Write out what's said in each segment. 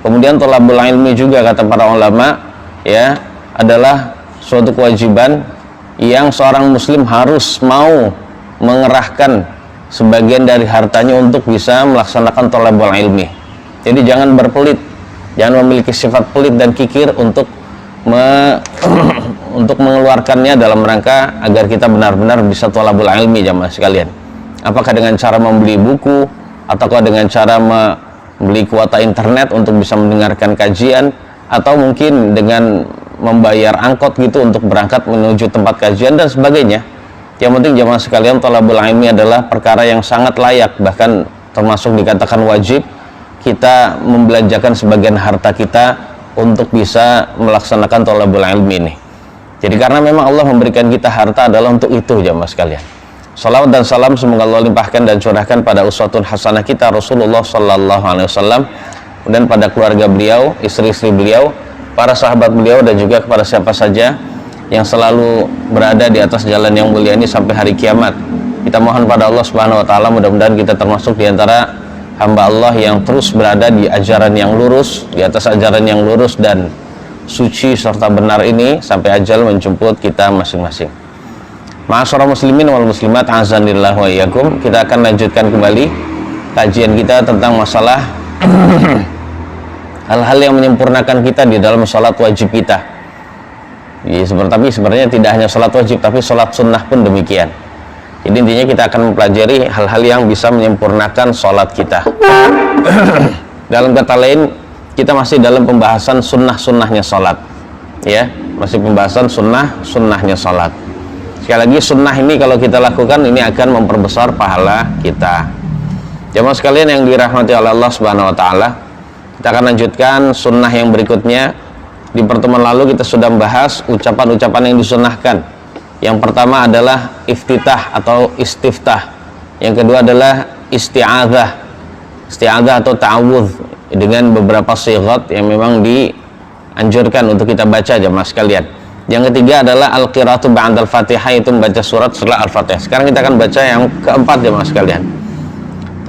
Kemudian thalabul ilmi juga kata para ulama ya adalah suatu kewajiban yang seorang muslim harus mau mengerahkan sebagian dari hartanya untuk bisa melaksanakan thalabul ilmi. Jadi jangan berpelit, jangan memiliki sifat pelit dan kikir untuk untuk mengeluarkannya dalam rangka agar kita benar-benar bisa thalabul ilmi jamaah sekalian. Apakah dengan cara membeli buku ataukah dengan cara membeli kuota internet untuk bisa mendengarkan kajian, atau mungkin dengan membayar angkot gitu untuk berangkat menuju tempat kajian dan sebagainya. Yang penting jamaah sekalian, thalabul ilmi adalah perkara yang sangat layak, bahkan termasuk dikatakan wajib kita membelanjakan sebagian harta kita untuk bisa melaksanakan thalabul ilmi ini. Jadi karena memang Allah memberikan kita harta adalah untuk itu jamaah sekalian. Salawat dan salam semoga Allah limpahkan dan curahkan pada uswatun hasanah kita Rasulullah sallallahu alaihi wasallam, dan pada keluarga beliau, istri-istri beliau, para sahabat beliau, dan juga kepada siapa saja yang selalu berada di atas jalan yang mulia ini sampai hari kiamat. Kita mohon pada Allah Subhanahu wa taala mudah-mudahan kita termasuk di antara hamba Allah yang terus berada di ajaran yang lurus, di atas ajaran yang lurus dan suci serta benar ini sampai ajal menjemput kita masing-masing. Ma'asyiral muslimin wal muslimat, azanillah wa iyyakum. Kita akan lanjutkan kembali kajian kita tentang masalah hal-hal yang menyempurnakan kita di dalam sholat wajib kita. Ya, tapi sebenarnya tidak hanya sholat wajib, tapi sholat sunnah pun demikian. Jadi intinya kita akan mempelajari hal-hal yang bisa menyempurnakan sholat kita. Dalam kata lain, kita masih dalam pembahasan sunnah-sunnahnya sholat, ya, masih pembahasan sunnah-sunnahnya sholat. Sekali lagi, sunnah ini kalau kita lakukan ini akan memperbesar pahala kita. Jamaah sekalian yang dirahmati oleh Allah Subhanahu wa taala, kita akan lanjutkan sunnah yang berikutnya. Di pertemuan lalu kita sudah membahas ucapan-ucapan yang disunnahkan. Yang pertama adalah iftitah atau istiftah. Yang kedua adalah isti'adzah. Isti'adzah atau ta'awudz dengan beberapa sighat yang memang dianjurkan untuk kita baca jamaah sekalian. Yang ketiga adalah al-qiraatu ba'dal Fatihah, itu membaca surat setelah Al-Fatihah. Sekarang kita akan baca yang keempat jamaah sekalian.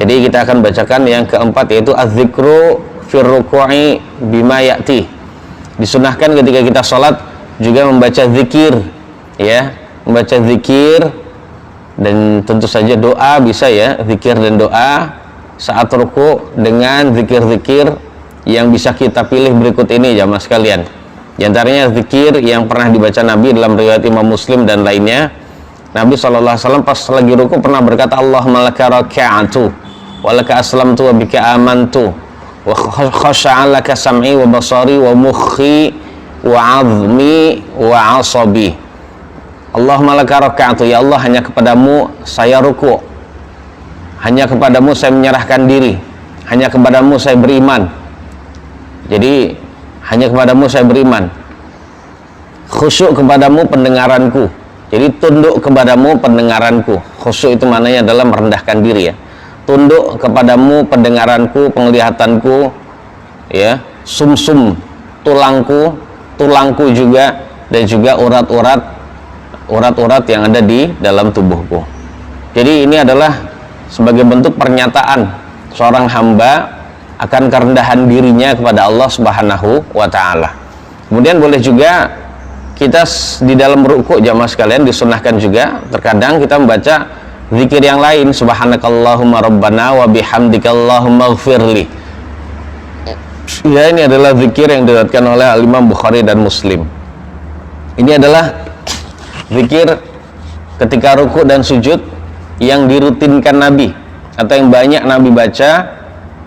Jadi kita akan bacakan yang keempat, yaitu az-zikru fir ruku'i bima ya'ti. Disunahkan ketika kita sholat juga membaca zikir, ya, membaca zikir dan tentu saja doa bisa ya, zikir dan doa saat ruku dengan zikir-zikir yang bisa kita pilih berikut ini jamaah sekalian. Di antaranya zikir yang pernah dibaca Nabi dalam riwayat Imam Muslim dan lainnya. Nabi SAW pas lagi ruku pernah berkata, Allahumma laka raka'atu wa laka aslamtu wa bika amantu wa khasha'a laka sam'i wa basari wa mukhi wa azmi wa asabi. Allahumma laka raka'atu, ya Allah hanya kepadamu saya ruku, hanya kepadamu saya menyerahkan diri, hanya kepadamu saya beriman. Jadi hanya kepadamu saya beriman. Khusyuk kepadamu pendengaranku. Jadi tunduk kepadamu pendengaranku. Khusyuk itu maknanya adalah merendahkan diri ya. Tunduk kepadamu pendengaranku, penglihatanku, ya, sumsum tulangku juga, dan juga urat-urat yang ada di dalam tubuhku. Jadi ini adalah sebagai bentuk pernyataan seorang hamba akan kerendahan dirinya kepada Allah Subhanahu wa taala. Kemudian boleh juga kita di dalam ruku jamaah sekalian disunahkan juga terkadang kita membaca zikir yang lain, subhanakallahumma rabbana wa bihamdika allahumma ighfirli. Ya, ini adalah zikir yang diriwayatkan oleh Imam Bukhari dan Muslim. Ini adalah zikir ketika ruku dan sujud yang dirutinkan Nabi atau yang banyak Nabi baca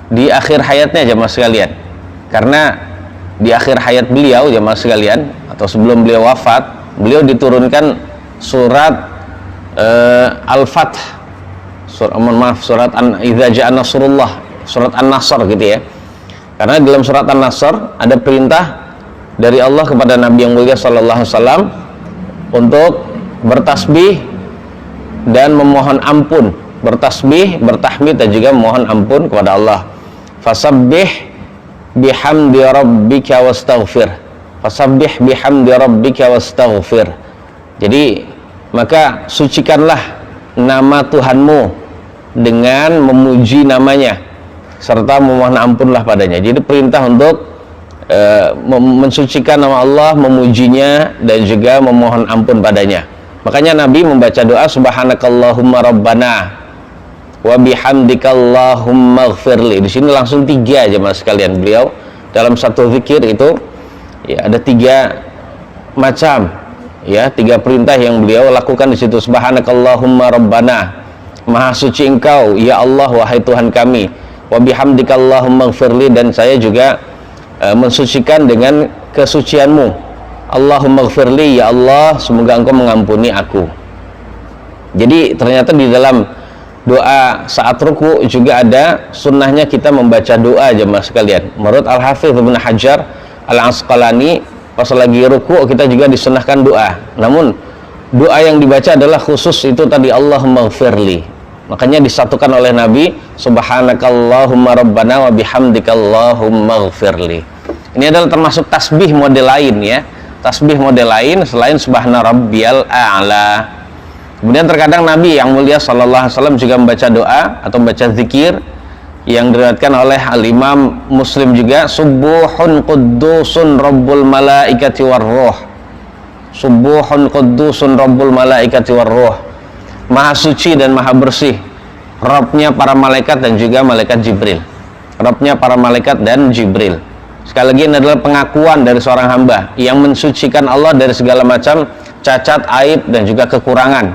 di akhir hayatnya jamaah sekalian. Karena di akhir hayat beliau jamaah sekalian, atau sebelum beliau wafat, beliau diturunkan surat Al-Fath, surat Idza Ja'a Nasrullah, surat An-Nasr gitu ya. Karena dalam surat An-Nasr ada perintah dari Allah kepada Nabi yang mulia sallallahu alaihi wasallam untuk bertasbih dan memohon ampun, bertasbih, bertahmid, dan juga memohon ampun kepada Allah. Fasabbih bihamdi rabbika wastaghfir. Fasabbih bihamdi rabbika wastaghfir. Jadi maka sucikanlah nama Tuhanmu dengan memuji namanya, serta memohon ampunlah padanya. Jadi perintah untuk mensucikan nama Allah, memujinya, dan juga memohon ampun padanya. Makanya Nabi membaca doa subhanakallahumma rabbana wa bihamdikallahumma ighfirli. Di sini langsung 3 aja mas sekalian. Beliau dalam satu zikir itu ya ada 3 macam ya, 3 perintah yang beliau lakukan di situ. Subhanakallahumma rabbana, maha suci engkau ya Allah wahai Tuhan kami, wa bihamdikallahumma ighfirli, dan saya juga mensucikan dengan kesucianmu. Allahumma ighfirli, ya Allah semoga engkau mengampuni aku. Jadi ternyata di dalam doa saat ruku juga ada sunnahnya kita membaca doa jemaah sekalian. Menurut Al-Hafidz Ibnu Hajar Al-Asqalani, pas lagi ruku kita juga disunnahkan doa. Namun doa yang dibaca adalah khusus itu tadi Allahumma ighfirli. Makanya disatukan oleh Nabi subhanakallahumma rabbana wa bihamdikallahumma ighfirli. Ini adalah termasuk tasbih model lain ya. Tasbih model lain selain subhana rabbiyal a'la. Kemudian terkadang Nabi yang mulia sallallahu alaihi wasallam juga membaca doa atau membaca zikir yang diriwayatkan oleh Al-Imam Muslim juga, subuhun quddusun rabbul malaikati warruh. Subuhun quddusun rabbul malaikati warruh. Maha suci dan maha bersih Rabbnya para malaikat dan juga malaikat Jibril. Rabbnya para malaikat dan Jibril. Sekali lagi ini adalah pengakuan dari seorang hamba yang mensucikan Allah dari segala macam cacat, aib, dan juga kekurangan,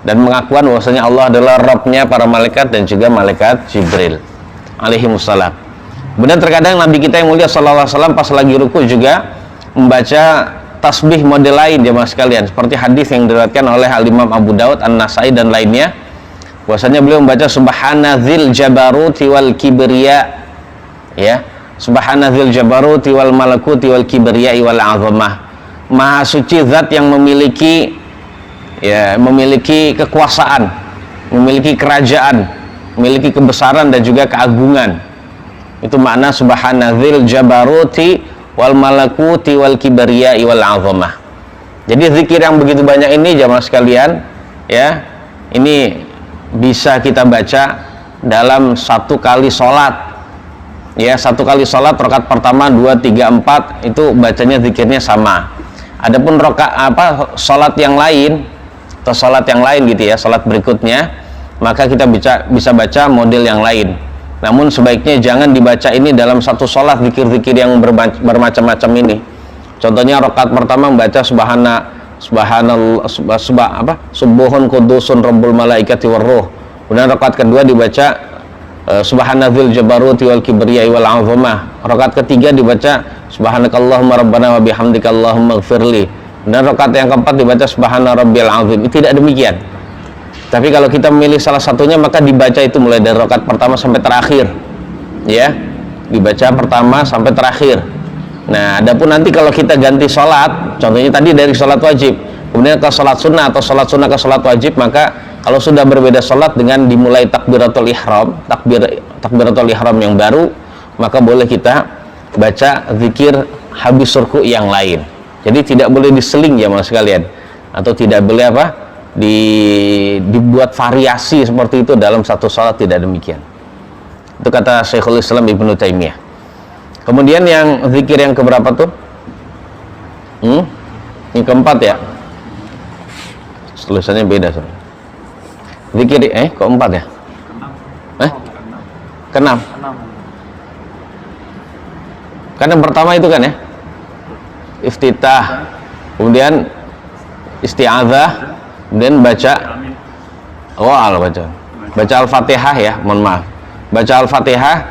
dan mengakuan bahwasanya Allah adalah Rabbnya para malaikat dan juga malaikat Jibril alaihimussalam. Kemudian terkadang Nabi kita yang mulia sallallahu alaihi wasallam pas lagi ruku juga membaca tasbih model lain jemaah sekalian, seperti hadis yang diriwayatkan oleh Al-Imam Abu Daud, An-Nasai, dan lainnya, bahwasanya beliau membaca subhanadzil jabaruti wal kibriya ya, subhanadzil jabaruti wal malakuti wal kibriya wal azamah. Maha suci zat yang memiliki ya, memiliki kekuasaan, memiliki kerajaan, memiliki kebesaran dan juga keagungan. Itu makna subhanadzil jabaruti wal malakuti wal kibriya wal azamah. Jadi zikir yang begitu banyak ini jamaah sekalian ya, ini bisa kita baca dalam 1 kali sholat ya. 1 kali sholat rakaat pertama, 2, 3, 4 itu bacanya zikirnya sama. Adapun sholat yang lain atau sholat yang lain gitu ya, sholat berikutnya, maka kita bisa baca model yang lain. Namun sebaiknya jangan dibaca ini dalam satu sholat zikir-zikir yang bermacam-macam ini. Contohnya rakaat pertama membaca subuhun qudusun rabbul malaikati warruh. Kemudian rakaat kedua dibaca subhanadzil jabaruti wal kibriya wal azamah. Rakaat ketiga dibaca subhanakallahumma rabbana wa bihamdikallahumma ighfirli. Dan rakaat yang keempat dibaca subhana rabbiyal azim. Tidak demikian. Tapi kalau kita memilih salah satunya, maka dibaca itu mulai dari rakaat pertama sampai terakhir ya, dibaca pertama sampai terakhir. Nah, adapun nanti kalau kita ganti sholat, contohnya tadi dari sholat wajib kemudian ke sholat sunnah atau sholat sunnah ke sholat wajib, maka kalau sudah berbeda sholat dengan dimulai takbiratul ihram, takbiratul ihram yang baru, maka boleh kita baca zikir habis ruku yang lain. Jadi tidak boleh diseling ya mas sekalian, atau tidak boleh dibuat variasi seperti itu dalam satu sholat, tidak demikian. Itu kata Syekhul Islam Ibnu Taimiyah. Kemudian yang zikir yang keberapa tuh? Yang keempat ya. Tulisannya beda soalnya. Zikir keempat ya? Keenam. Kan yang pertama itu kan ya? Iftitah. Kemudian isti'adzah. Kemudian baca baca Al-Fatihah ya, mohon maaf. Baca Al-Fatihah,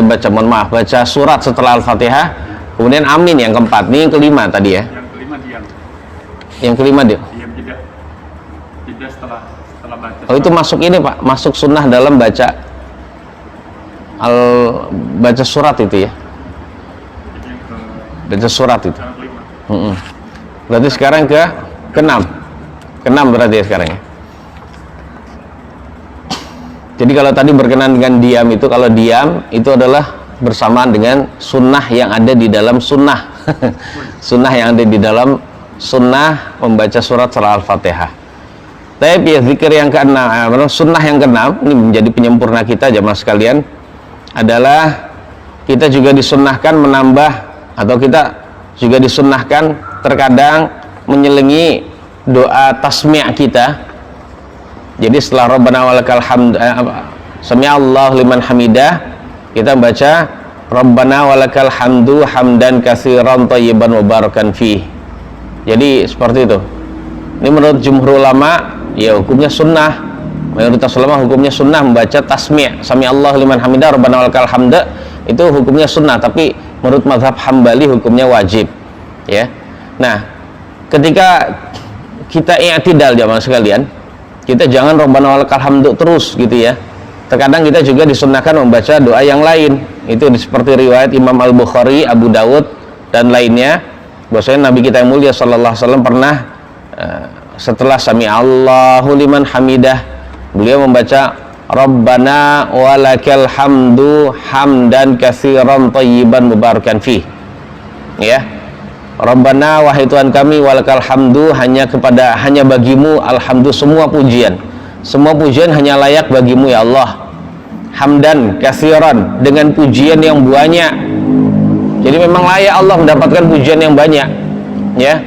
baca surat setelah Al-Fatihah, kemudian amin yang keempat. Ini yang kelima tadi ya. Yang kelima diam. Yang kelima diam. Tidak setelah baca. Oh, itu masuk ini Pak, masuk sunnah dalam baca surat itu ya. Baca surat itu. Berarti sekarang ke keenam berarti ya sekarang ya. Jadi kalau tadi berkenaan dengan diam itu, kalau diam itu adalah bersamaan dengan sunnah yang ada di dalam sunnah. Sunnah yang ada di dalam sunnah membaca surat surah Al-Fatihah. Tapi ya zikir yang keenam, sunnah yang keenam ini menjadi penyempurna kita jamaah sekalian, adalah kita juga disunnahkan menambah, atau kita juga disunnahkan terkadang menyelingi doa tasmi' kita. Jadi setelah Rabbana walakal hamd, sami'allahu liman hamidah, kita baca Rabbana walakal hamdu hamdan katsiran thayyiban mubarakan fih. Jadi seperti itu. Ini menurut jumhur ulama ya hukumnya sunnah. Mayoritas ulama hukumnya sunnah membaca tasmi', sami'allahu liman hamidah, Rabbana walakal hamd, itu hukumnya sunnah, tapi menurut mazhab Hambali hukumnya wajib, ya. Nah, ketika kita i'tidal jamaah sekalian, kita jangan Rabbana walakal hamd terus gitu ya. Terkadang kita juga disunnahkan membaca doa yang lain. Itu seperti riwayat Imam Al-Bukhari, Abu Dawud dan lainnya, bahwasanya Nabi kita yang mulia sallallahu alaihi wasallam pernah setelah sami'allahu liman hamidah, beliau membaca Rabbana walakal hamdu hamdan katsiran thayyiban mubarakan fih. Ya. Rabbana, wahai Tuhan kami, walakal hamdu, hanya bagimu alhamdu, semua pujian. Semua pujian hanya layak bagimu ya Allah. Hamdan katsiran, dengan pujian yang banyak. Jadi memang layak Allah mendapatkan pujian yang banyak. Ya.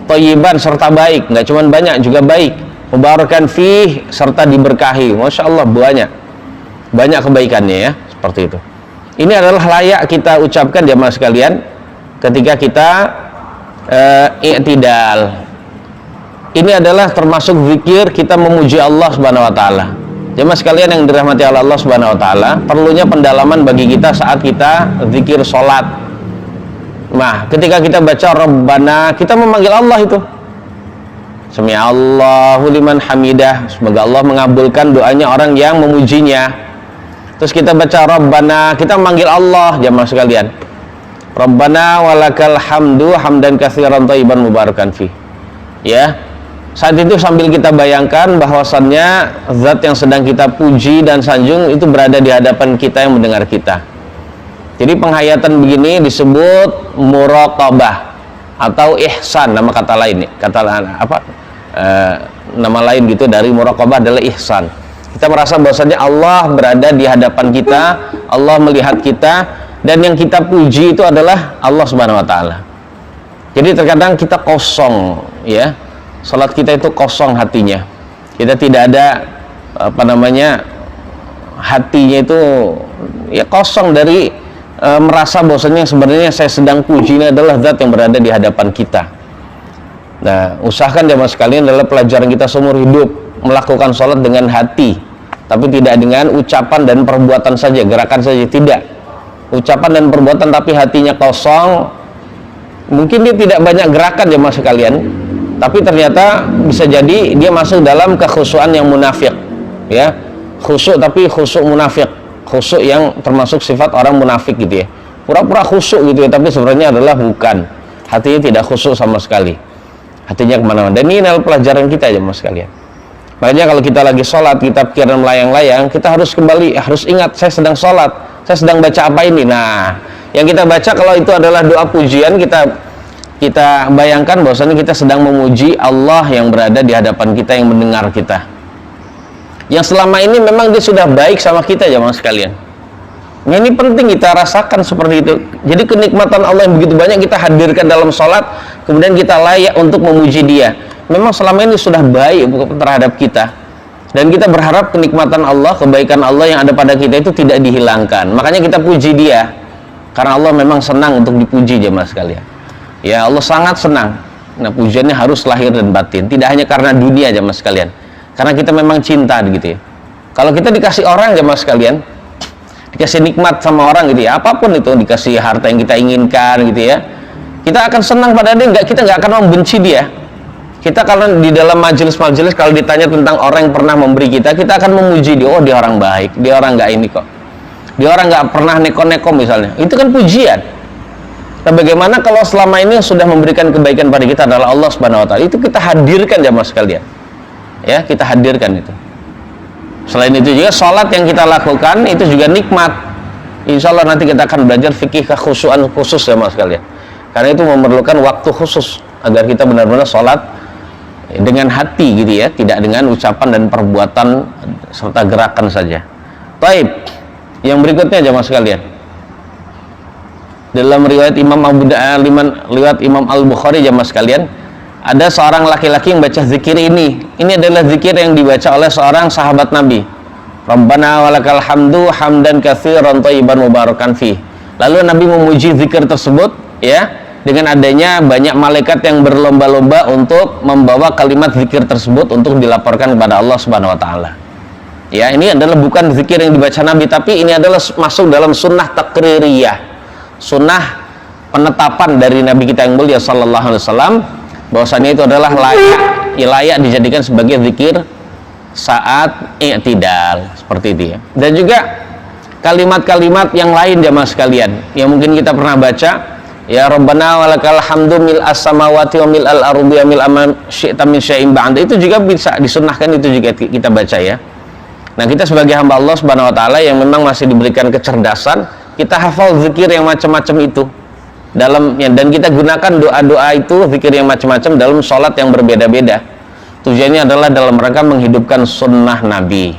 Thayyiban, serta baik, enggak cuma banyak, juga baik. Mubarakan fih, serta diberkahi. Masya Allah, banyak kebaikannya ya, seperti itu. Ini adalah layak kita ucapkan jamaah sekalian ketika kita i'tidal. Ini adalah termasuk zikir kita memuji Allah Subhanahu wa taala. Jamaah sekalian yang dirahmati oleh Allah Subhanahu wa taala, perlunya pendalaman bagi kita saat kita zikir salat. Nah, ketika kita baca Rabbana, kita memanggil Allah itu. Sami'allahu liman hamidah, semoga Allah mengabulkan doanya orang yang memujinya. Terus kita baca Rabbana, kita memanggil Allah jamaah sekalian. Rabbana walakal hamdu hamdan katsiran thayyiban mubarakan fih. Ya. Saat itu sambil kita bayangkan bahwasannya zat yang sedang kita puji dan sanjung itu berada di hadapan kita yang mendengar kita. Jadi penghayatan begini disebut muraqabah atau ihsan, nama kata lain, nama lain gitu dari muraqabah adalah ihsan. Kita merasa bahwasanya Allah berada di hadapan kita, Allah melihat kita, dan yang kita puji itu adalah Allah Subhanahu wa taala. Jadi terkadang kita kosong ya. Salat kita itu kosong hatinya. Kita tidak ada hatinya itu ya kosong dari merasa bahwasanya sebenarnya saya sedang puji ini adalah zat yang berada di hadapan kita. Nah, usahakan jamaah sekalian adalah pelajaran kita seumur hidup melakukan sholat dengan hati, tapi tidak dengan ucapan dan perbuatan saja, gerakan saja, tidak. Ucapan dan perbuatan tapi hatinya kosong. Mungkin dia tidak banyak gerakan jamaah sekalian, tapi ternyata bisa jadi dia masuk dalam kekhusyuan yang munafik, ya. Khusyuk tapi khusyuk munafik, khusyuk yang termasuk sifat orang munafik gitu ya. Pura-pura khusyuk gitu ya, tapi sebenarnya adalah bukan. Hatinya tidak khusyuk sama sekali. Hatinya kemana-mana. Dan ini adalah pelajaran kita aja mas sekalian. Makanya kalau kita lagi sholat, kita pikiran melayang-layang, kita harus kembali, harus ingat saya sedang sholat, saya sedang baca apa ini. Nah, yang kita baca kalau itu adalah doa pujian, kita bayangkan bahwasanya kita sedang memuji Allah yang berada di hadapan kita, yang mendengar kita, yang selama ini memang dia sudah baik sama kita ya mas sekalian. Nah, ini penting kita rasakan seperti itu. Jadi kenikmatan Allah yang begitu banyak kita hadirkan dalam sholat, kemudian kita layak untuk memuji dia. Memang selama ini sudah baik terhadap kita, dan kita berharap kenikmatan Allah, kebaikan Allah yang ada pada kita itu tidak dihilangkan. Makanya kita puji dia, karena Allah memang senang untuk dipuji jemaah sekalian. Ya, Allah sangat senang. Nah, pujiannya harus lahir dan batin, tidak hanya karena dunia jemaah sekalian, karena kita memang cinta gitu ya. Kalau kita dikasih orang jemaah sekalian, dikasih nikmat sama orang gitu ya, apapun itu, dikasih harta yang kita inginkan gitu ya, kita akan senang pada dia, kita nggak akan membenci dia. Kita kalau di dalam majelis-majelis kalau ditanya tentang orang yang pernah memberi kita akan memuji dia. Oh, dia orang baik, dia orang nggak ini kok, dia orang nggak pernah neko-neko misalnya. Itu kan pujian. Nah, bagaimana kalau selama ini sudah memberikan kebaikan pada kita adalah Allah Subhanahu wa taala, itu kita hadirkan jamaah sekalian. Ya, kita hadirkan itu. Selain itu juga sholat yang kita lakukan itu juga nikmat. Insya Allah nanti kita akan belajar fikih kekhusyuan khusus jamaah sekalian. Karena itu memerlukan waktu khusus agar kita benar-benar sholat dengan hati gitu ya, tidak dengan ucapan dan perbuatan serta gerakan saja. Baik. Yang berikutnya jamaah sekalian, dalam riwayat Imam Al-Bukhari jamaah sekalian, ada seorang laki-laki yang baca zikir ini. Ini adalah zikir yang dibaca oleh seorang sahabat Nabi. Rabbana walakal hamdu hamdan katsiran thayyiban mubarakan fi. Lalu Nabi memuji zikir tersebut, ya, dengan adanya banyak malaikat yang berlomba-lomba untuk membawa kalimat zikir tersebut untuk dilaporkan kepada Allah Subhanahu wa taala. Ya, ini adalah bukan zikir yang dibaca Nabi, tapi ini adalah masuk dalam sunnah takririyah, sunnah penetapan dari Nabi kita yang mulia sallallahu alaihi wasallam, bahwasanya itu adalah layak dijadikan sebagai zikir saat i'tidal, seperti itu ya. Dan juga kalimat-kalimat yang lain jamaah sekalian yang mungkin kita pernah baca, ya Rabbana walakal hamdu mil'as samawati wa mil'al ardi wa mil'a ma syi'ta min syai'in ba'da, itu juga bisa disunnahkan, itu juga kita baca ya. Nah, kita sebagai hamba Allah Subhanahu wa taala yang memang masih diberikan kecerdasan, kita hafal zikir yang macam-macam itu dalamnya, dan kita gunakan doa-doa itu, zikir yang macam-macam dalam sholat yang berbeda-beda. Tujuannya adalah dalam rangka menghidupkan sunnah Nabi.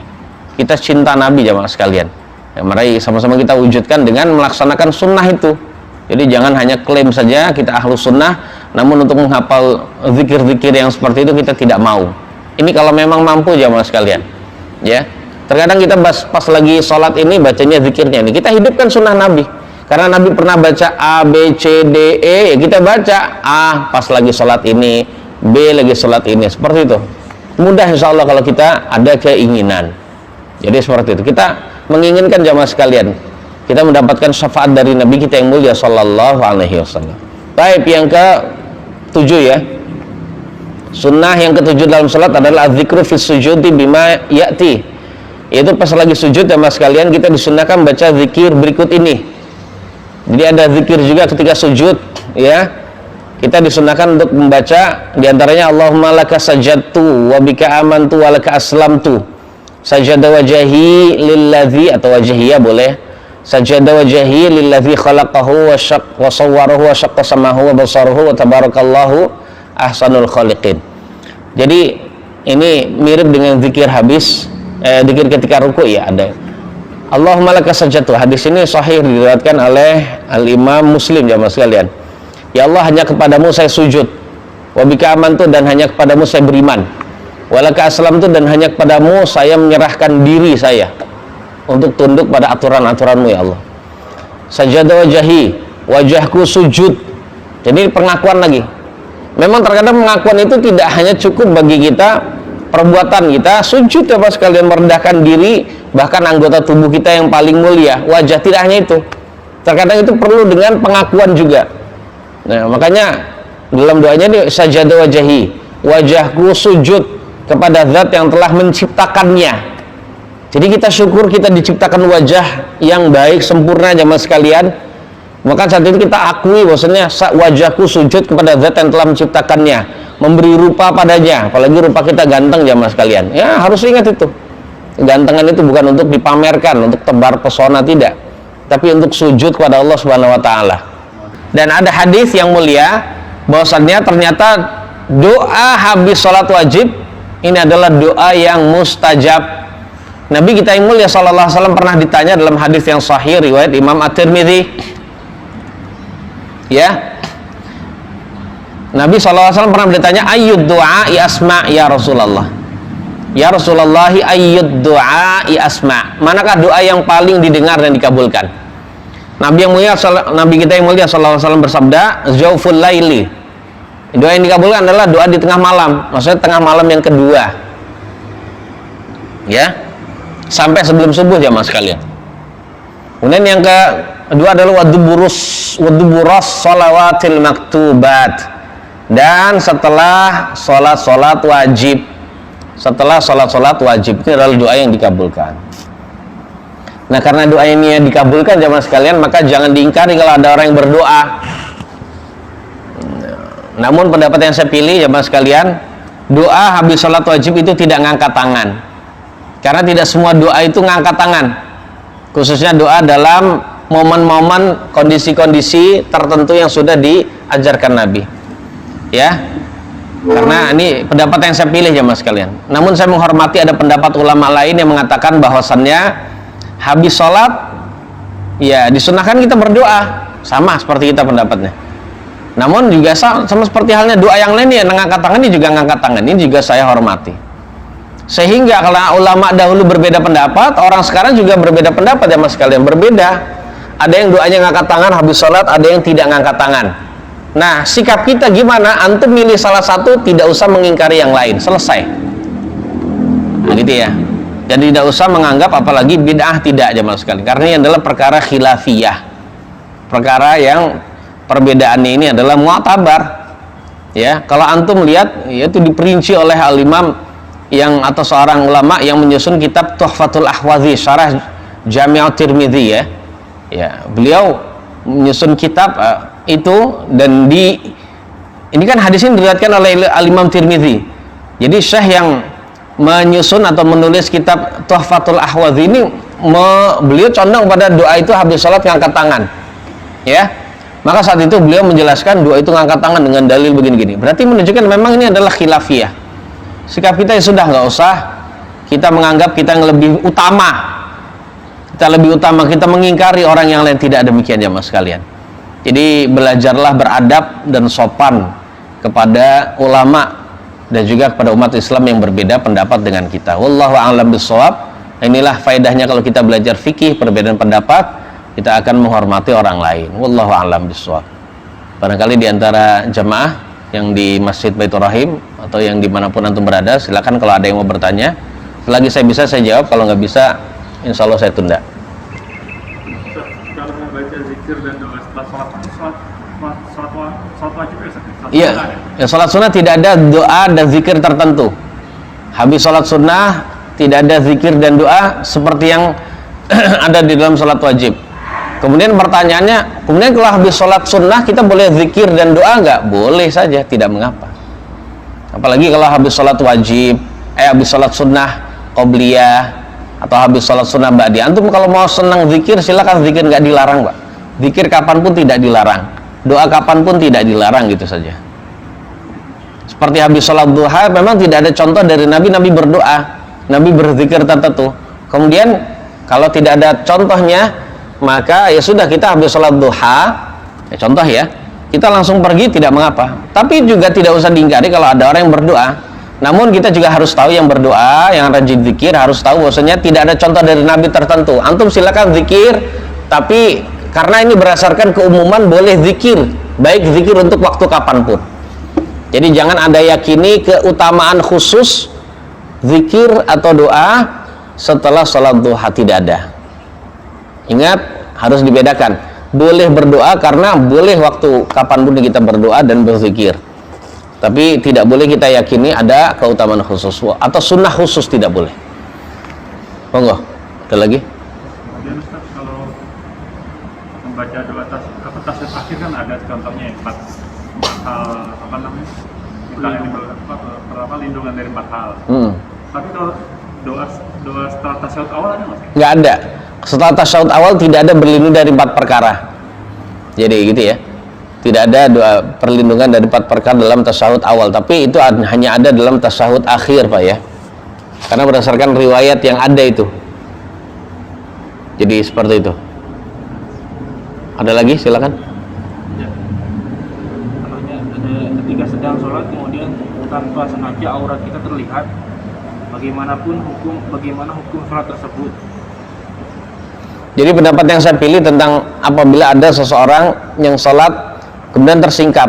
Kita cinta Nabi jamaah sekalian. Ya, mari sama-sama kita wujudkan dengan melaksanakan sunnah itu. Jadi jangan hanya klaim saja kita ahlus sunnah, namun untuk menghafal zikir-zikir yang seperti itu kita tidak mau. Ini kalau memang mampu jamaah sekalian. Ya. Terkadang kita pas lagi sholat ini bacanya zikirnya ini, kita hidupkan sunnah Nabi. Karena Nabi pernah baca A, B, C, D, E, ya kita baca A pas lagi sholat ini, B lagi sholat ini, seperti itu. Mudah insya Allah kalau kita ada keinginan. Jadi seperti itu. Kita menginginkan jamaah sekalian, kita mendapatkan syafaat dari Nabi kita yang mulia sallallahu alaihi wasallam. Baik, yang ke-7 ya. Sunnah yang ke-7 dalam sholat adalah dzikru fis sujudi bima ya'ti. Yaitu pas lagi sujud jamaah sekalian, kita disunnahkan baca zikir berikut ini. Jadi ada zikir juga ketika sujud, ya. Kita disunnahkan untuk membaca diantaranya Allahumma laka sajadtu wa bika amantu wa laka aslamtu. Sajada wajhi lilladzi, atau wajhiyah boleh. Sajada wajhi lilladzi khalaqahu wa sawwarahu wa syaqqa samahu wa basarahu wa tabarakallahu ahsanul khaliqin. Jadi ini mirip dengan zikir habis, zikir ketika ruku ya ada. Allahumma laka sajadtu. Hadis ini sahih diriwayatkan oleh Al-Imam Muslim jamaah sekalian. Ya Allah, hanya kepadamu saya sujud. Wa bika amantu, dan hanya kepadamu saya beriman. Wa laka aslamtu, dan hanya kepadamu saya menyerahkan diri saya untuk tunduk pada aturan-aturanmu ya Allah. Sajada wajhi, wajahku sujud. Jadi pengakuan lagi. Memang terkadang pengakuan itu tidak hanya cukup bagi kita, perbuatan kita sujud ya Pak sekalian, merendahkan diri, bahkan anggota tubuh kita yang paling mulia, wajah, tidak hanya itu. Terkadang itu perlu dengan pengakuan juga. Nah, makanya dalam doanya ini sajada wajhi, wajahku sujud kepada zat yang telah menciptakannya. Jadi kita syukur kita diciptakan wajah yang baik, sempurna jamaah sekalian. Maka saat itu kita akui bahwasanya wajahku sujud kepada zat yang telah menciptakannya, memberi rupa padanya, apalagi rupa kita ganteng jamaah sekalian. Ya, harus ingat itu. Kegantengan itu bukan untuk dipamerkan, untuk tebar pesona, tidak, tapi untuk sujud kepada Allah Subhanahu wa taala. Dan ada hadis yang mulia bahwasannya ternyata doa habis sholat wajib ini adalah doa yang mustajab. Nabi kita yang mulia sallallahu alaihi wasallam pernah ditanya dalam hadis yang sahih riwayat Imam At-Tirmidzi. Ya. Nabi sallallahu alaihi wasallam pernah ditanya, ayyud du'ai asma ya Rasulullah. Ya Rasulullah, ayyud du'ai asma. Manakah doa yang paling didengar dan dikabulkan? Nabi kita yang mulia sallallahu alaihi wasallam bersabda, zauful laili. Doa yang dikabulkan adalah doa di tengah malam, maksudnya tengah malam yang kedua. Ya. Sampai sebelum subuh jamaah sekalian. Kemudian yang kedua adalah waduburas shalawatil maktubat. Dan setelah sholat wajib. Setelah sholat wajib, ini adalah doa yang dikabulkan. Nah, karena doa ini yang dikabulkan jamaah sekalian, maka jangan diingkari kalau ada orang yang berdoa. Namun pendapat yang saya pilih jamaah sekalian, doa habis sholat wajib itu tidak ngangkat tangan. Karena tidak semua doa itu ngangkat tangan. Khususnya doa dalam momen-momen, kondisi-kondisi tertentu yang sudah diajarkan Nabi. Ya. Karena ini pendapat yang saya pilih jamaah sekalian. Namun saya menghormati ada pendapat ulama lain yang mengatakan bahwasannya habis sholat Ya, disunahkan kita berdoa, sama seperti kita pendapatnya. Namun juga sama seperti halnya doa yang lain, ya ngangkat tangan ini juga ngangkat tangan, ini juga saya hormati. Sehingga kalau ulama dahulu berbeda pendapat, orang sekarang juga berbeda pendapat ya mas sekalian, berbeda. Ada yang doanya ngangkat tangan habis sholat, ada yang tidak ngangkat tangan. Nah, sikap kita gimana? Antum milih salah satu, tidak usah mengingkari yang lain, selesai. Nah, gitu ya. Jadi tidak usah menganggap apalagi bid'ah, tidak jemaah sekalian. Karena ini adalah perkara khilafiyah. Perkara yang perbedaannya ini adalah mu'tabar. Ya, kalau antum lihat itu diperinci oleh al-imam yang atau seorang ulama yang menyusun kitab Tuhfatul Ahwazi syarah Jami' Tirmidzi ya. Ya, beliau menyusun kitab itu, dan ini kan hadis ini diriwayatkan oleh al-imam Tirmidzi. Jadi syekh yang menyusun atau menulis kitab Tuhfatul Ahwazi ini beliau condong pada doa itu habis sholat ngangkat tangan, ya. Maka saat itu beliau menjelaskan doa itu ngangkat tangan dengan dalil begini-gini. Berarti menunjukkan memang ini adalah khilafiyah. Sikap kita ya sudah, nggak usah kita menganggap kita yang lebih utama, kita mengingkari orang yang lain. Tidak demikian ya mas sekalian. Jadi belajarlah beradab dan sopan kepada ulama dan juga kepada umat Islam yang berbeda pendapat dengan kita. Wallahu a'lam bishawab. Inilah faedahnya kalau kita belajar fikih, perbedaan pendapat, kita akan menghormati orang lain. Wallahu a'lam bishawab. Barangkali di antara jamaah yang di Masjid Baitur Rahim atau yang dimanapun antum berada, silakan kalau ada yang mau bertanya. Selagi saya bisa saya jawab, kalau nggak bisa insya Allah saya tunda. Kalau mau baca zikir dan doa setelah sholat wajib ya? Iya, ya, sholat sunnah tidak ada doa dan zikir tertentu. Habis sholat sunnah tidak ada zikir dan doa seperti yang ada di dalam sholat wajib. Kemudian pertanyaannya, kemudian kalau habis sholat sunnah kita boleh zikir dan doa nggak? Boleh saja, tidak mengapa. Apalagi kalau habis sholat wajib, habis sholat sunnah qobliyah atau habis sholat sunnah ba'di. Antum kalau mau senang zikir silakan zikir, nggak dilarang pak. Zikir kapanpun tidak dilarang, doa kapanpun tidak dilarang, gitu saja. Seperti habis sholat duha, memang tidak ada contoh dari Nabi berdoa, Nabi berzikir tertentu. Kemudian kalau tidak ada contohnya, maka ya sudah, kita habis sholat duha, ya contoh ya, kita langsung pergi tidak mengapa. Tapi juga tidak usah diingkari kalau ada orang yang berdoa. Namun kita juga harus tahu yang berdoa, yang rajin zikir harus tahu bahwasanya tidak ada contoh dari Nabi tertentu. Antum silakan zikir, tapi karena ini berdasarkan keumuman boleh zikir, baik zikir untuk waktu kapanpun. Jadi jangan Anda yakini keutamaan khusus zikir atau doa setelah sholat duha, tidak ada. Ingat, harus dibedakan. Boleh berdoa karena boleh waktu kapanpun kita berdoa dan berzikir. Tapi tidak boleh kita yakini ada keutamaan khusus atau sunnah khusus, tidak boleh. Monggo, ada lagi? Kemudian Ustaz, kalau membaca doa tasbih akhir kan ada contohnya ya, 4 hal apa namanya? Lindungan dari 4 hal. Tapi kalau doa setelah tasyahud awal ada nggak sih? Nggak ada. Setelah tasyahud awal tidak ada berlindung dari 4 perkara. Jadi gitu ya. Tidak ada doa perlindungan dari 4 perkara dalam tasyahud awal, tapi itu hanya ada dalam tasyahud akhir pak ya. Karena berdasarkan riwayat yang ada itu. Jadi seperti itu. Ada lagi silakan. Ya. Ketika sedang sholat kemudian tanpa sengaja aurat kita terlihat, bagaimana hukum sholat tersebut? Jadi pendapat yang saya pilih tentang apabila ada seseorang yang sholat kemudian tersingkap.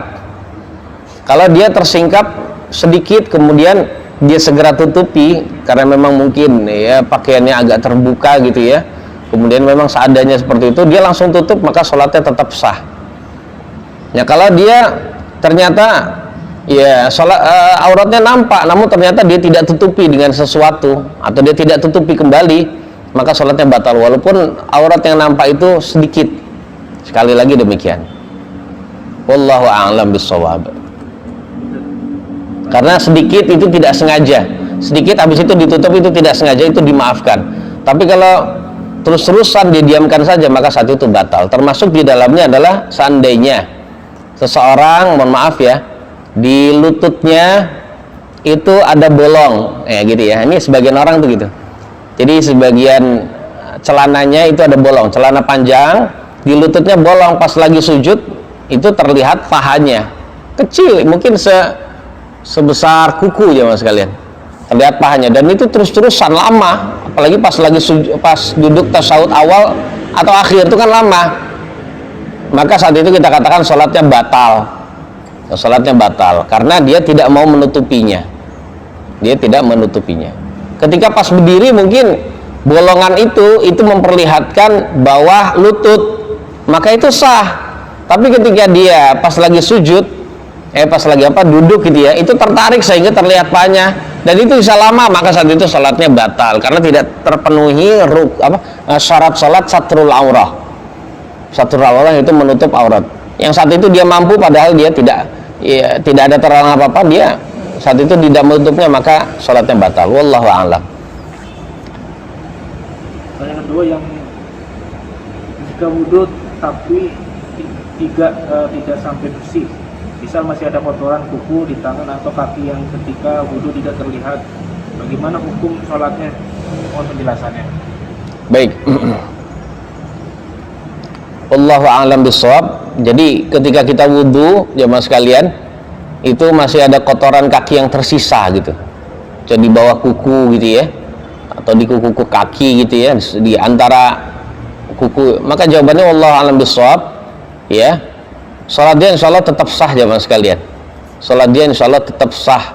Kalau dia tersingkap sedikit kemudian dia segera tutupi karena memang mungkin ya pakaiannya agak terbuka gitu ya. Kemudian memang seadanya seperti itu, dia langsung tutup, maka sholatnya tetap sah. Ya kalau dia ternyata ya sholat auratnya nampak, namun ternyata dia tidak tutupi dengan sesuatu atau dia tidak tutupi kembali, maka sholatnya batal walaupun aurat yang nampak itu sedikit. Sekali lagi demikian. Wallahu a'lam bishawab. Karena sedikit itu tidak sengaja, sedikit habis itu ditutup itu tidak sengaja, itu dimaafkan. Tapi kalau terus-terusan didiamkan saja, maka saat itu batal. Termasuk di dalamnya adalah seandainya seseorang, mohon maaf ya, di lututnya itu ada bolong, ya gitu ya. Ini sebagian orang tuh gitu. Jadi sebagian celananya itu ada bolong, celana panjang, di lututnya bolong, pas lagi sujud itu terlihat pahanya kecil, mungkin sebesar kuku ya mas kalian, terlihat pahanya, dan itu terus-terusan lama, apalagi pas lagi pas duduk tasyahud awal atau akhir itu kan lama, maka saat itu kita katakan sholatnya batal karena dia tidak mau menutupinya, ketika pas berdiri mungkin bolongan itu memperlihatkan bawah lutut, maka itu sah. Tapi ketika dia pas lagi sujud, pas lagi duduk gitu ya, itu tertarik sehingga terlihat pahanya, dan itu bisa lama, maka saat itu sholatnya batal karena tidak terpenuhi syarat sholat satrul aurah. Satrul aurah itu menutup aurat. Yang saat itu dia mampu, padahal dia tidak ada terhalang apa-apa, dia saat itu tidak menutupnya, maka sholatnya batal. Wallahu a'lam. Yang kedua, yang jika wudhu tapi tidak sampai bersih, misal masih ada kotoran kuku di tangan atau kaki yang ketika wudhu tidak terlihat, bagaimana hukum sholatnya? Mohon penjelasannya. Baik. Wallahu a'lam bishawab. Jadi ketika kita wudhu, jemaah sekalian, itu masih ada kotoran kaki yang tersisa gitu, jadi di bawah kuku gitu ya, atau di kuku kaki gitu ya, di antara kuku, maka jawabannya wallahu a'lam bishawab ya, sholat dia insya Allah tetap sah jemaah sekalian, sholat dia insya Allah tetap sah,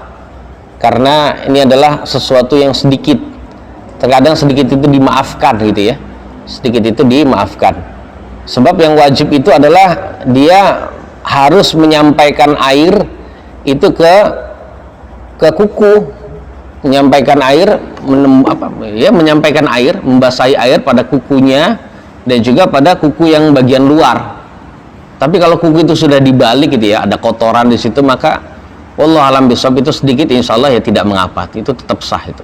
karena ini adalah sesuatu yang sedikit, terkadang sedikit itu dimaafkan gitu ya, sedikit itu dimaafkan. Sebab yang wajib itu adalah dia harus menyampaikan air itu ke kuku, menyampaikan air, menyampaikan air, membasahi air pada kukunya dan juga pada kuku yang bagian luar. Tapi kalau kuku itu sudah dibalik gitu ya, ada kotoran di situ, maka wallahu alam bishawab itu sedikit insya Allah ya tidak mengapa, itu tetap sah itu.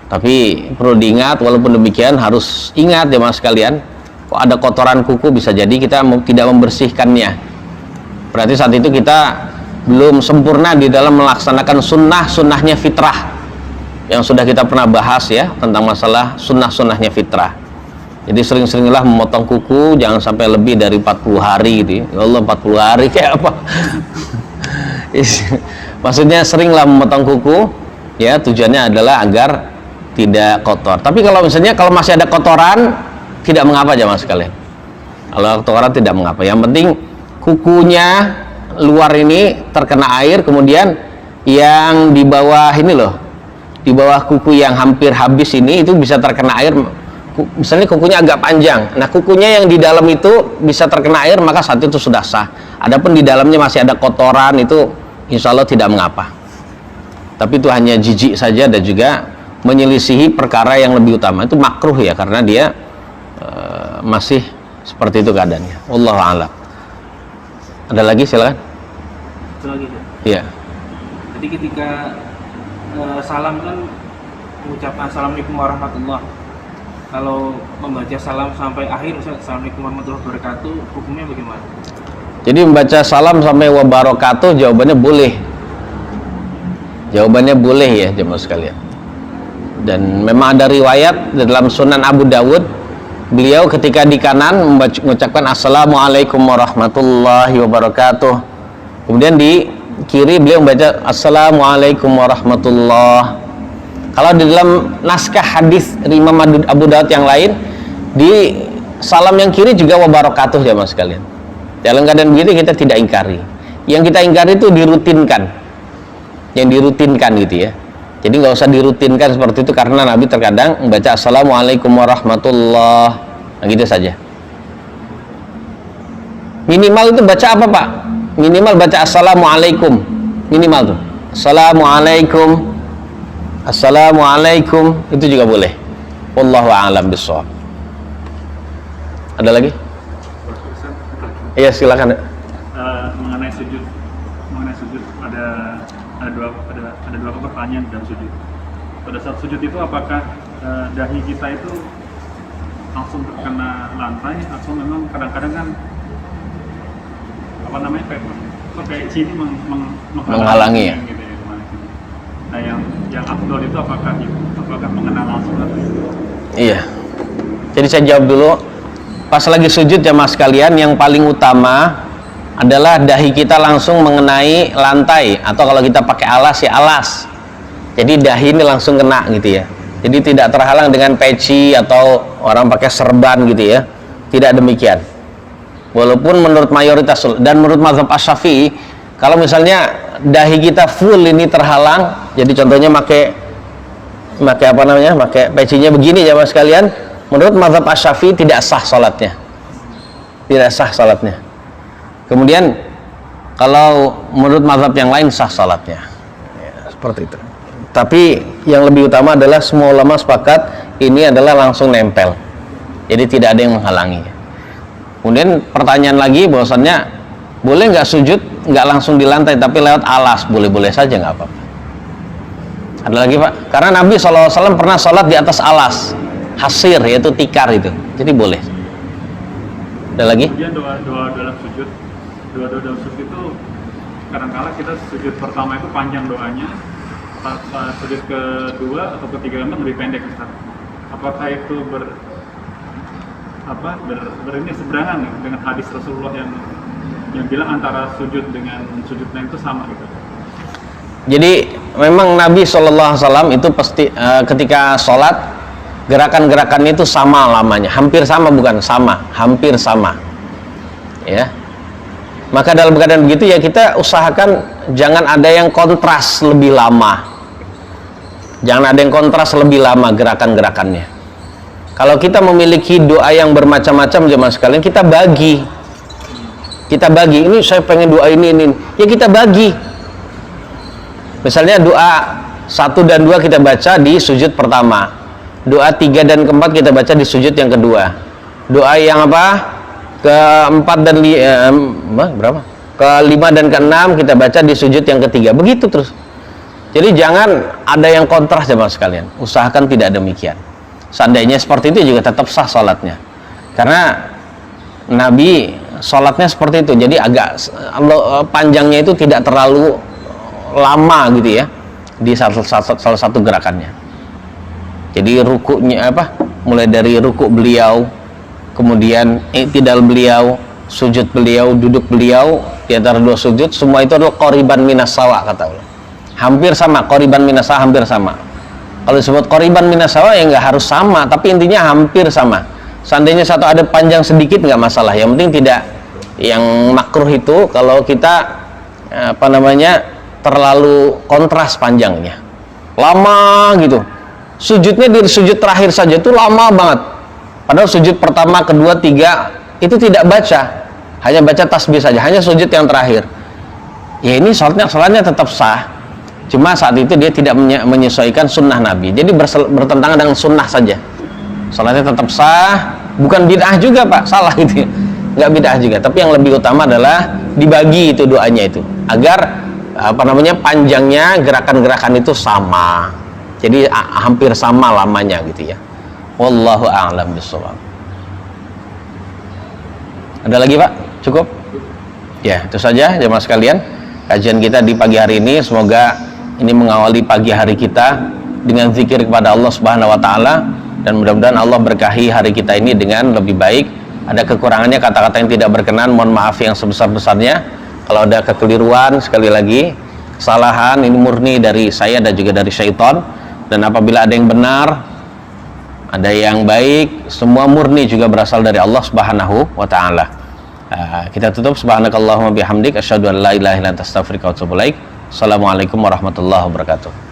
Tapi perlu diingat, walaupun demikian harus ingat ya mas sekalian, kok ada kotoran kuku bisa jadi kita tidak membersihkannya, berarti saat itu kita belum sempurna di dalam melaksanakan sunnahnya fitrah yang sudah kita pernah bahas ya, tentang masalah sunnahnya fitrah. Jadi sering-seringlah memotong kuku, jangan sampai lebih dari 40 hari gitu ya. Ya Allah, 40 hari kayak apa? Maksudnya seringlah memotong kuku ya, tujuannya adalah agar tidak kotor. Tapi kalau misalnya kalau masih ada kotoran, tidak mengapa jemaah sekalian. Kalau kotoran tidak mengapa. Yang penting kukunya luar ini terkena air, kemudian yang di bawah ini loh, di bawah kuku yang hampir habis ini itu bisa terkena air. Misalnya kukunya agak panjang, nah kukunya yang di dalam itu bisa terkena air, maka saat itu sudah sah. Adapun di dalamnya masih ada kotoran, itu insya Allah tidak mengapa. Tapi itu hanya jijik saja dan juga menyelisihi perkara yang lebih utama, itu makruh ya, karena dia masih seperti itu keadaannya. Wallahu a'lam. Ada lagi, silakan. Itu lagi ya. Iya. Jadi ketika salam kan mengucapkan assalamualaikum warahmatullah. Kalau membaca salam sampai akhir, misalnya assalamualaikum warahmatullahi wabarakatuh, hukumnya bagaimana? Jadi membaca salam sampai wabarakatuh, jawabannya boleh. Jawabannya boleh ya jemaah sekalian. Dan memang ada riwayat dalam Sunan Abu Dawud, beliau ketika di kanan mengucapkan assalamualaikum warahmatullahi wabarakatuh, kemudian di kiri beliau membaca assalamualaikum warahmatullahi. Kalau di dalam naskah hadis Imam Abu Dawud yang lain, di salam yang kiri juga wabarakatuh jemaah sekalian. Dalam keadaan begitu kita tidak ingkari. Yang kita ingkari itu dirutinkan, yang dirutinkan gitu ya. Jadi nggak usah dirutinkan seperti itu, karena Nabi terkadang membaca assalamualaikum warahmatullahi, nah gitu saja. Minimal itu baca apa pak? Minimal baca assalamualaikum, minimal tuh assalamualaikum, assalamualaikum, itu juga boleh. Wallahu a'lam bishawab. Ada lagi? Iya silakan. Mengenai sujud ada dua pertanyaan dalam sujud. Pada saat sujud itu apakah dahi kita itu langsung terkena lantai atau memang kadang-kadang kan kayak sini menghalangi ya? Gitu ya, nah yang afdol itu apakah mengenal langsung atau itu? Iya. Jadi saya jawab dulu. Pas lagi sujud jamaah sekalian, yang paling utama adalah dahi kita langsung mengenai lantai, atau kalau kita pakai alas ya alas. Jadi dahi ini langsung kena gitu ya. Jadi tidak terhalang dengan peci atau orang pakai serban gitu ya. Tidak demikian. Walaupun menurut mayoritas dan menurut mazhab Asy-Syafi'i, kalau misalnya dahi kita full ini terhalang, jadi contohnya pakai apa namanya? Pakai pecinya begini jamaah sekalian, menurut mazhab Asy-Syafi'i tidak sah salatnya. Tidak sah salatnya. Kemudian kalau menurut mazhab yang lain sah salatnya. Ya, seperti itu. Tapi yang lebih utama adalah semua ulama sepakat ini adalah langsung nempel. Jadi tidak ada yang menghalangi. Kemudian pertanyaan lagi bahwasannya boleh nggak sujud nggak langsung di lantai tapi lewat alas? Boleh-boleh saja, nggak apa-apa. Ada lagi Pak? Karena Nabi SAW pernah sholat di atas alas hasir, yaitu tikar itu. Jadi boleh. Ada lagi? Kemudian doa dalam sujud itu kadang-kala kita sujud pertama itu panjang doanya, pas sujud kedua atau ketiga memang lebih pendek Ustaz. Apakah itu ini seberangan dengan hadis Rasulullah yang bilang antara sujud dengan sujud lain itu sama gitu? Jadi memang Nabi SAW itu pasti ketika sholat gerakan-gerakannya itu sama lamanya, hampir sama, bukan sama, hampir sama, ya. Maka dalam keadaan begitu ya kita usahakan jangan ada yang kontras lebih lama, jangan ada yang kontras lebih lama gerakan-gerakannya. Kalau kita memiliki doa yang bermacam-macam jemaah sekalian, kita bagi, ini saya pengen doa ini, ya kita bagi. Misalnya doa 1 dan 2 kita baca di sujud pertama, doa 3 dan keempat kita baca di sujud yang kedua, doa yang keempat dan kelima dan keenam kita baca di sujud yang ketiga, begitu terus. Jadi jangan ada yang kontras jemaah sekalian, usahakan tidak demikian. Seandainya seperti itu juga tetap sah salatnya, karena Nabi salatnya seperti itu. Jadi agak panjangnya itu tidak terlalu lama gitu ya di salah satu gerakannya. Jadi rukuknya mulai dari rukuk beliau, kemudian i'tidal beliau, sujud beliau, duduk beliau, di antara dua sujud semua itu adalah qoriban minas sawa, kata Allah. Hampir sama, qoriban minas sawa, hampir sama. Kalau disebut qoriban minas sawa ya nggak harus sama, tapi intinya hampir sama. Seandainya satu ada panjang sedikit nggak masalah, yang penting tidak yang makruh itu kalau kita terlalu kontras panjangnya, lama gitu. Sujudnya di sujud terakhir saja itu lama banget, padahal sujud pertama, kedua, tiga itu tidak baca, hanya baca tasbih saja, hanya sujud yang terakhir. Ya ini sholatnya tetap sah, cuma saat itu dia tidak menyesuaikan sunnah Nabi, jadi bertentangan dengan sunnah saja. Sholatnya tetap sah, bukan bid'ah juga Pak, salah gitu ya, nggak bid'ah juga. Tapi yang lebih utama adalah dibagi itu doanya itu, agar panjangnya gerakan-gerakan itu sama, jadi hampir sama lamanya gitu ya. Wallahu a'lam bishawab. Ada lagi Pak? Cukup? Ya, itu saja jemaah sekalian kajian kita di pagi hari ini. Semoga ini mengawali pagi hari kita dengan zikir kepada Allah Subhanahu wa taala, dan mudah-mudahan Allah berkahi hari kita ini dengan lebih baik. Ada kekurangannya, kata-kata yang tidak berkenan, mohon maaf yang sebesar-besarnya. Kalau ada kekeliruan, sekali lagi kesalahan ini murni dari saya dan juga dari syaitan. Dan apabila ada yang benar, ada yang baik, semua murni juga berasal dari Allah Subhanahu wa taala. Kita tutup. Subhanakallahumma bihamdik asyhadu an la ilaha illa anta astaghfiruka wa atubu ilaik. Assalamualaikum warahmatullahi wabarakatuh.